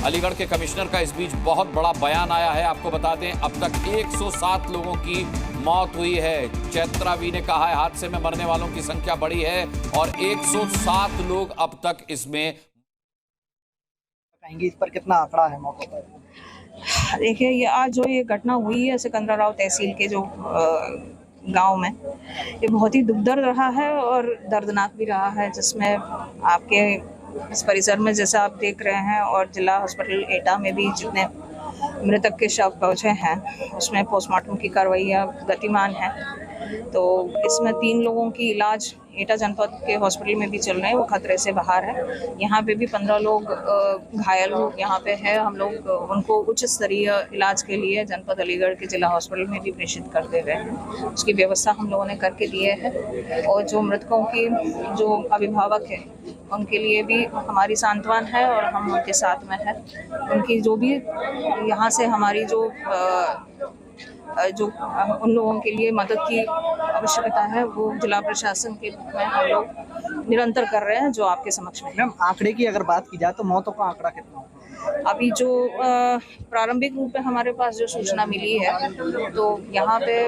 अलीगढ़ के कमिश्नर का इस बीच बहुत बड़ा बयान आया है। आपको बता दें, अब तक 107 लोगों की मौत हुई है। चैत्रावी ने कहा है हादसे में मरने वालों की संख्या बढ़ी है और 107 लोग अब तक इसमें। इस पर कितना आंकड़ा है मौके पर? देखिए, ये आज जो ये घटना हुई है सिकंदराव तहसील के जो गांव में, ये बहुत ही दुखदर्द रहा है और दर्दनाक भी रहा है, जिसमें आपके इस परिसर में जैसा आप देख रहे हैं और जिला हॉस्पिटल एटा में भी जितने मृतक के शव पहुंचे हैं उसमें पोस्टमार्टम की कार्रवाइयाँ गतिमान है। तो इसमें 3 लोगों की इलाज एटा जनपद के हॉस्पिटल में भी चल रहे हैं, वो खतरे से बाहर है। यहाँ पे भी 15 लोग घायल लोग यहाँ पे है। हम लोग उनको उच्च स्तरीय इलाज के लिए जनपद अलीगढ़ के जिला हॉस्पिटल में भी प्रेषित कर दे रहे हैं। उसकी व्यवस्था हम लोगों ने करके दिए है और जो मृतकों की जो अभिभावक है उनके लिए भी हमारी सांत्वना है और हम उनके साथ में है। उनकी जो भी यहाँ से हमारी जो उन लोगों के लिए मदद की आवश्यकता है वो जिला प्रशासन के रूप में हम लोग निरंतर कर रहे हैं, जो आपके समक्ष में। मैम, आंकड़े की अगर बात की जाए तो मौतों का आंकड़ा कितना है? अभी जो प्रारंभिक रूप में हमारे पास जो सूचना मिली है तो यहाँ पे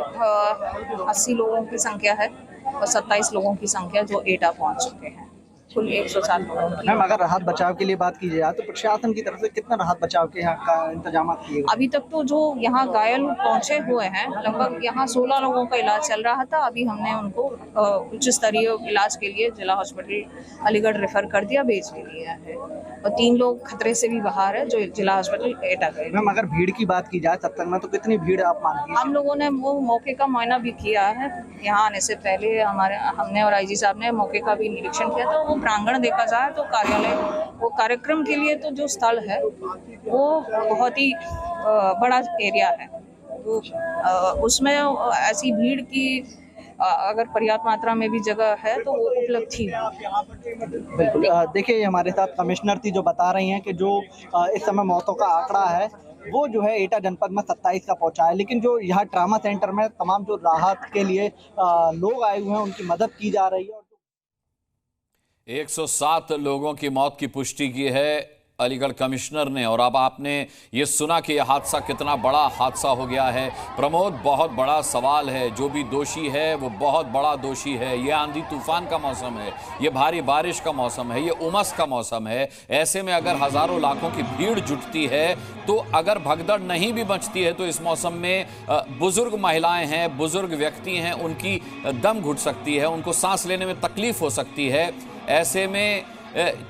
80 लोगों की संख्या है और 27 लोगों की संख्या जो एटा पहुँच चुके हैं। कुल 107 लोगों की। मैम, अगर राहत बचाव के लिए बात की जाए तो प्रशासन की तरफ से कितना राहत बचाव के यहाँ का इंतजाम किए गए? अभी तक तो जो यहाँ घायल पहुंचे हुए हैं लगभग यहाँ 16 लोगों का इलाज चल रहा था। अभी हमने उनको उच्च स्तरीय इलाज के लिए जिला हॉस्पिटल अलीगढ़ रेफर कर दिया, भेज भी दिया है और 3 लोग खतरे से भी बाहर है जो जिला हॉस्पिटल एटा गए। मैम, अगर भीड़ की बात की जाए तब तक में तो कितनी भीड़ आप मानती हैं? हम लोगों ने वो मौके का मुआयना भी किया है। यहाँ आने से पहले हमने और आईजी साहब ने मौके का भी निरीक्षण किया था। वो प्रांगण देखा जाए तो कार्यालय वो कार्यक्रम के लिए तो जो स्थल है वो बहुत ही बड़ा एरिया है। वो उसमें ऐसी भीड़ की अगर पर्याप्त मात्रा में भी जगह है तो वो उपलब्ध थी। बिल्कुल। देखिए, हमारे साथ कमिश्नर थी जो बता रही हैं कि जो इस समय मौतों का आंकड़ा है वो जो है एटा जनपद में 27 का पहुंचा है, लेकिन जो यहाँ ट्रामा सेंटर में तमाम जो राहत के लिए लोग आए हुए हैं उनकी मदद की जा रही है। 107 लोगों की मौत की पुष्टि की है अलीगढ़ कमिश्नर ने। और अब आपने ये सुना कि यह हादसा कितना बड़ा हादसा हो गया है। प्रमोद, बहुत बड़ा सवाल है। जो भी दोषी है वो बहुत बड़ा दोषी है। ये आंधी तूफान का मौसम है, ये भारी बारिश का मौसम है, ये उमस का मौसम है। ऐसे में अगर हजारों लाखों की भीड़ जुटती है तो अगर भगदड़ नहीं भी मचती है तो इस मौसम में बुजुर्ग महिलाएं हैं, बुजुर्ग व्यक्ति हैं, उनकी दम घुट सकती है, उनको सांस लेने में तकलीफ हो सकती है। ऐसे में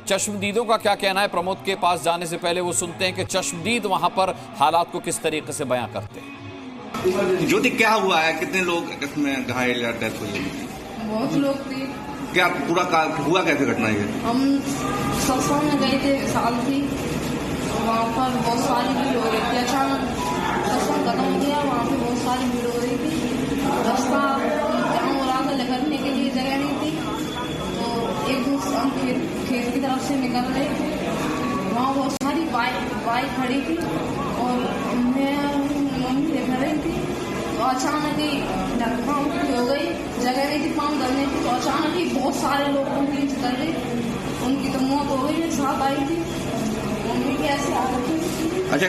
चश्मदीदों का क्या कहना है? प्रमोद के पास जाने से पहले वो सुनते हैं कि चश्मदीद वहां पर हालात को किस तरीके से बयां करते हैं। ज्योति, क्या हुआ है? कितने लोग इसमें घायल या डेथ हुई है? बहुत लोग थे। क्या पूरा हुआ कैसे घटना ये? हम सत्संग में गए थे साल थी, वहाँ पर बहुत सारी भीड़ हो रही थी। अचानक सत्संग खत्म हो गया, वहाँ पे बहुत सारी भीड़ हो रही थी। रास्ता जहाँ हो रहा था निकलने के लिए जगह नहीं थी, तो एक दूसरे हम खेत की तरफ से निकल रहे थे। वहाँ बहुत सारी बाइक खड़ी थी और मैं मम्मी देख रही थी। तो अचानक ही पाँव हो गई, जगह नहीं थी पाँव धरने की। तो अचानक ही बहुत सारे लोग उनकी कर रहे, उनकी तो मौत हो गई। साथ आई थी मम्मी की ऐसी हालत थी। अच्छा,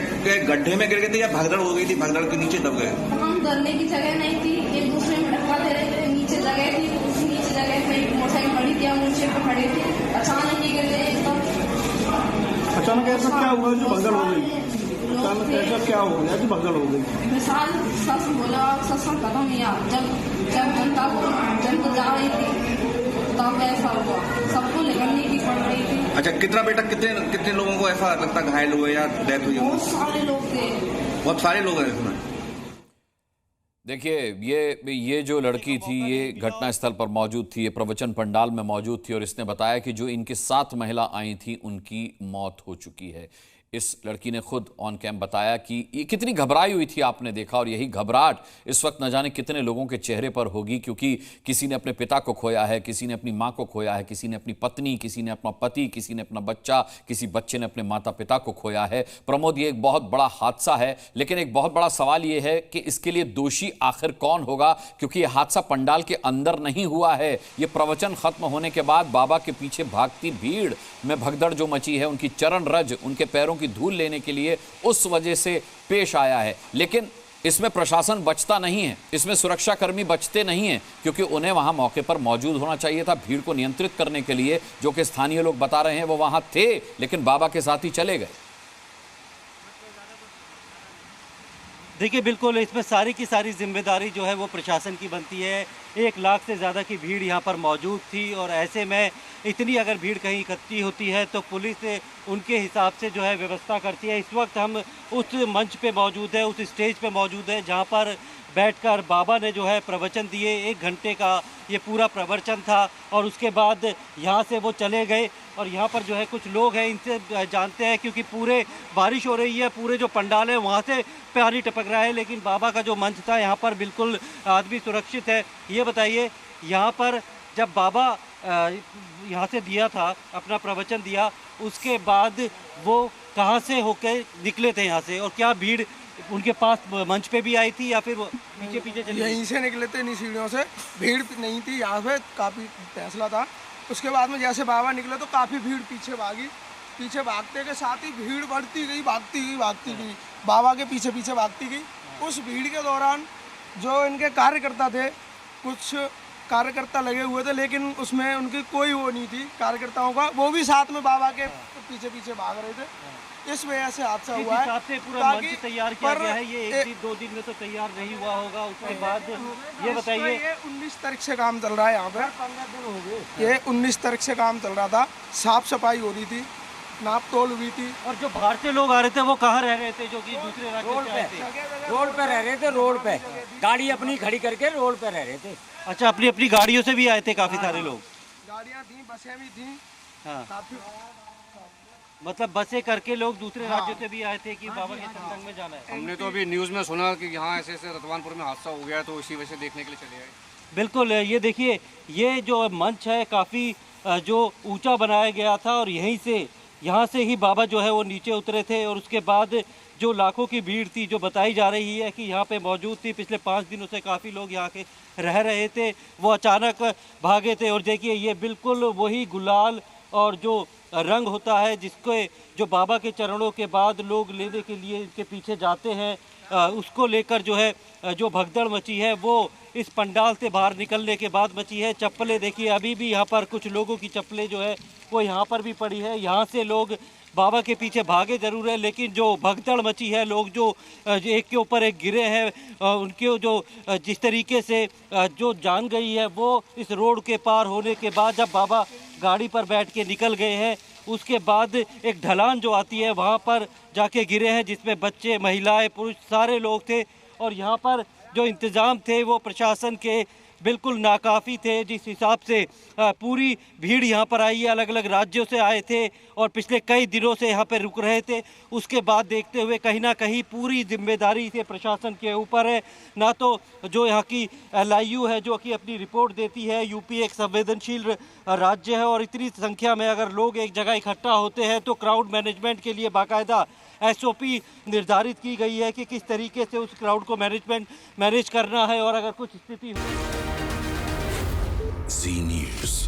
गड्ढे में गिर गए थे या भगदड़ हो गई थी? भगदड़ के नीचे दब गए? हम धरने की जगह नहीं थी, एक दूसरे में धक्का दे रहे थे। नीचे जगह थी, उसी नीचे जगह पे मोटरसाइकिल खड़ी थी, हम नीचे पे खड़े थे। अचानक ही गिर गए एकदम। अचानक ऐसा क्या हुआ जो भगदड़ हो गई? अचानक ऐसा क्या हो गया जो भगदड़ हो गई? मिसाल सच बोला, सत्संग खत्म हुआ, जब जनता जा रही थी तब ऐसा हुआ। सबको निकलने की पड़ रही थी। अच्छा, कितना बेटा कितने लोगों को ऐसा लगता घायल हुए या डेथ हुई? बहुत सारे लोग थे। बहुत सारे लोग हैं इसमें। देखिए, ये जो लड़की थी ये घटनास्थल पर मौजूद थी, ये प्रवचन पंडाल में मौजूद थी और इसने बताया कि जो इनके साथ महिला आई थी उनकी मौत हो चुकी है। इस लड़की ने खुद ऑन कैम बताया कि ये कितनी घबराई हुई थी, आपने देखा। और यही घबराहट इस वक्त न जाने कितने लोगों के चेहरे पर होगी, क्योंकि किसी ने अपने पिता को खोया है, किसी ने अपनी माँ को खोया है, किसी ने अपनी पत्नी, किसी ने अपना पति, किसी ने अपना बच्चा, किसी बच्चे ने अपने माता पिता को खोया है। प्रमोद, ये एक बहुत बड़ा हादसा है, लेकिन एक बहुत बड़ा सवाल ये है कि इसके लिए दोषी आखिर कौन होगा, क्योंकि यह हादसा पंडाल के अंदर नहीं हुआ है। ये प्रवचन खत्म होने के बाद बाबा के पीछे भागती भीड़ में भगदड़ जो मची है, उनकी चरण रज, उनके पैरों की धूल लेने के लिए उस वजह से पेश आया है। लेकिन इसमें प्रशासन बचता नहीं है, इसमें सुरक्षाकर्मी बचते नहीं हैं, क्योंकि उन्हें वहां मौके पर मौजूद होना चाहिए था भीड़ को नियंत्रित करने के लिए। जो कि स्थानीय लोग बता रहे हैं वो वहां थे, लेकिन बाबा के साथ ही चले गए। देखिए, बिल्कुल इसमें सारी की सारी जिम्मेदारी जो है वो प्रशासन की बनती है। 1 लाख से ज़्यादा की भीड़ यहाँ पर मौजूद थी और ऐसे में इतनी अगर भीड़ कहीं इकट्ठी होती है तो पुलिस उनके हिसाब से जो है व्यवस्था करती है। इस वक्त हम उस मंच पे मौजूद है, उस स्टेज पे मौजूद है जहाँ पर बैठकर बाबा ने जो है प्रवचन दिए। 1 घंटे का ये पूरा प्रवचन था और उसके बाद यहाँ से वो चले गए। और यहाँ पर जो है कुछ लोग हैं, इनसे जानते हैं, क्योंकि पूरे बारिश हो रही है, पूरे जो पंडाल है वहाँ से पानी टपक रहा है, लेकिन बाबा का जो मंच था यहाँ पर बिल्कुल आदमी सुरक्षित है। ये बताइए, यहाँ पर जब बाबा यहाँ से दिया था, अपना प्रवचन दिया, उसके बाद वो कहाँ से होके निकले थे यहाँ से, और क्या भीड़ उनके पास मंच पे भी आई थी या फिर वो पीछे पीछे चले? यहीं से निकले थे, इन्हीं सीढ़ियों से। भीड़ नहीं थी यहाँ पे, काफ़ी फैसला था। उसके बाद में जैसे बाबा निकले तो काफ़ी भीड़ पीछे भागी। पीछे भागते के साथ ही भीड़ बढ़ती गई, भागती गई, बाबा के पीछे पीछे भागती गई। उस भीड़ के दौरान जो इनके कार्यकर्ता थे, कुछ कार्यकर्ता लगे हुए थे, लेकिन उसमें उनकी कोई वो नहीं थी कार्यकर्ताओं का, वो भी साथ में बाबा के पीछे पीछे भाग रहे थे। इस वजह से हादसा हुआ है। से पूरा मंच तैयार किया गया है, ये 1 दिन 2 दिन में तो तैयार नहीं हुआ होगा। उसके बाद ये बताइए, ये 19 तारीख से काम चल रहा है यहाँ पे। 15 दिन हो गए। ये 19 तारीख से काम चल रहा था, साफ सफाई हो रही थी, नाप तोल हुई थी। और जो बाहर से लोग आ रहे थे वो कहाँ रह रहे थे, जो कि दूसरे राज्यों से आए थे? रोड पे रह रहे थे, रोड पे गाड़ी अपनी खड़ी करके रोड पे रह रहे थे। अच्छा, अपनी अपनी गाड़ियों से भी आए थे काफी सारे लोग? गाड़ियाँ थी, बसें भी थी। हाँ, काफी मतलब बसें करके लोग दूसरे राज्यों से भी आए थे कि बाबा के सत्संग में जाना है। हमने तो अभी न्यूज़ में सुना कि यहाँ ऐसे ऐसे रतवानपुर में हादसा हो गया, तो इसी वजह से देखने के लिए चले आए। बिल्कुल, ये देखिए, ये जो मंच है काफ़ी जो ऊंचा बनाया गया था और यहाँ से ही बाबा जो है वो नीचे उतरे थे। और उसके बाद जो लाखों की भीड़ थी, जो बताई जा रही है कि यहाँ पे मौजूद थी, पिछले 5 दिनों से काफ़ी लोग यहाँ के रह रहे थे, वो अचानक भागे थे। और देखिए, ये बिल्कुल वही गुलाल और जो रंग होता है जिसको जो बाबा के चरणों के बाद लोग लेने के लिए इनके पीछे जाते हैं, उसको लेकर जो है जो भगदड़ मची है वो इस पंडाल से बाहर निकलने के बाद मची है। चप्पलें देखिए, अभी भी यहाँ पर कुछ लोगों की चप्पलें जो है वो यहाँ पर भी पड़ी है। यहाँ से लोग बाबा के पीछे भागे ज़रूर है, लेकिन जो भगदड़ मची है, लोग जो एक के ऊपर एक गिरे हैं, उनके जो जिस तरीके से जो जान गई है वो इस रोड के पार होने के बाद, जब बाबा गाड़ी पर बैठ के निकल गए हैं, उसके बाद एक ढलान जो आती है वहाँ पर जाके गिरे हैं, जिसमें बच्चे, महिलाएं, पुरुष सारे लोग थे। और यहाँ पर जो इंतज़ाम थे वो प्रशासन के बिल्कुल नाकाफ़ी थे। जिस हिसाब से पूरी भीड़ यहाँ पर आई है, अलग अलग राज्यों से आए थे और पिछले कई दिनों से यहाँ पर रुक रहे थे, उसके बाद देखते हुए कहीं ना कहीं पूरी जिम्मेदारी से प्रशासन के ऊपर है। ना तो जो यहाँ की LIU है जो कि अपनी रिपोर्ट देती है, यूपी एक संवेदनशील राज्य है और इतनी संख्या में अगर लोग एक जगह इकट्ठा होते हैं तो क्राउड मैनेजमेंट के लिए बाकायदा SOP निर्धारित की गई है कि किस तरीके से उस क्राउड को मैनेज करना है और अगर कुछ स्थिति हो। Zee News.